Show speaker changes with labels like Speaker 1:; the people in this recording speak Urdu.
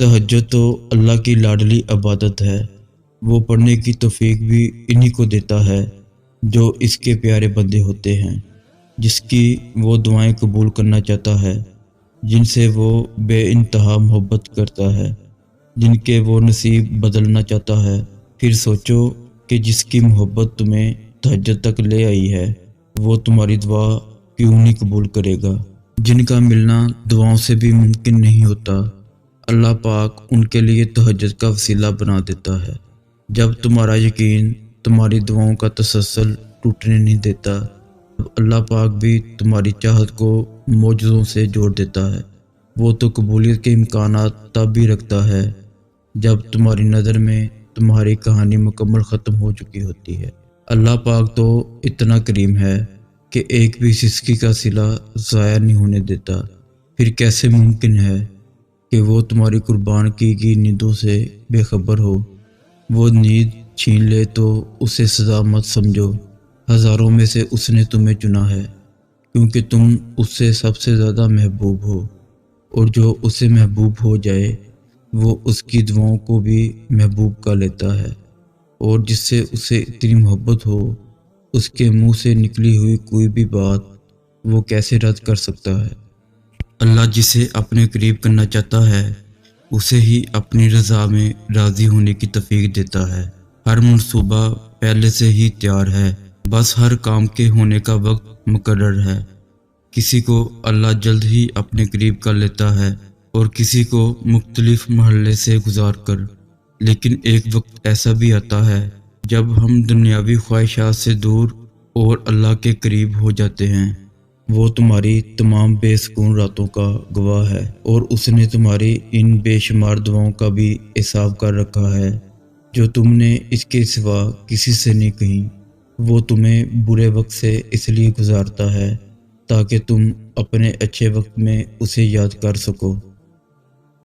Speaker 1: تہجد تو اللہ کی لاڈلی عبادت ہے۔ وہ پڑھنے کی توفیق بھی انہی کو دیتا ہے جو اس کے پیارے بندے ہوتے ہیں، جس کی وہ دعائیں قبول کرنا چاہتا ہے، جن سے وہ بے انتہا محبت کرتا ہے، جن کے وہ نصیب بدلنا چاہتا ہے۔ پھر سوچو کہ جس کی محبت تمہیں تہجد تک لے آئی ہے، وہ تمہاری دعا کیوں نہیں قبول کرے گا؟ جن کا ملنا دعاؤں سے بھی ممکن نہیں ہوتا، اللہ پاک ان کے لیے تہجد کا وسیلہ بنا دیتا ہے۔ جب تمہارا یقین تمہاری دعاؤں کا تسلسل ٹوٹنے نہیں دیتا، تب اللہ پاک بھی تمہاری چاہت کو معجزوں سے جوڑ دیتا ہے۔ وہ تو قبولیت کے امکانات تب بھی رکھتا ہے جب تمہاری نظر میں تمہاری کہانی مکمل ختم ہو چکی ہوتی ہے۔ اللہ پاک تو اتنا کریم ہے کہ ایک بھی سسکی کا صلہ ضائع نہیں ہونے دیتا۔ پھر کیسے ممکن ہے کہ وہ تمہاری قربان کی گئی نیندوں سے بے خبر ہو؟ وہ نیند چھین لے تو اسے سزا مت سمجھو، ہزاروں میں سے اس نے تمہیں چنا ہے، کیونکہ تم اس سے سب سے زیادہ محبوب ہو، اور جو اسے محبوب ہو جائے وہ اس کی دعاؤں کو بھی محبوب کر لیتا ہے، اور جس سے اسے اتنی محبت ہو، اس کے منہ سے نکلی ہوئی کوئی بھی بات وہ کیسے رد کر سکتا ہے؟ اللہ جسے اپنے قریب کرنا چاہتا ہے، اسے ہی اپنی رضا میں راضی ہونے کی توفیق دیتا ہے۔ ہر منصوبہ پہلے سے ہی تیار ہے، بس ہر کام کے ہونے کا وقت مقرر ہے۔ کسی کو اللہ جلد ہی اپنے قریب کر لیتا ہے اور کسی کو مختلف مرحلے سے گزار کر، لیکن ایک وقت ایسا بھی آتا ہے جب ہم دنیاوی خواہشات سے دور اور اللہ کے قریب ہو جاتے ہیں۔ وہ تمہاری تمام بے سکون راتوں کا گواہ ہے، اور اس نے تمہاری ان بے شمار دعاؤں کا بھی حساب کر رکھا ہے جو تم نے اس کے سوا کسی سے نہیں کہیں۔ وہ تمہیں برے وقت سے اس لیے گزارتا ہے تاکہ تم اپنے اچھے وقت میں اسے یاد کر سکو۔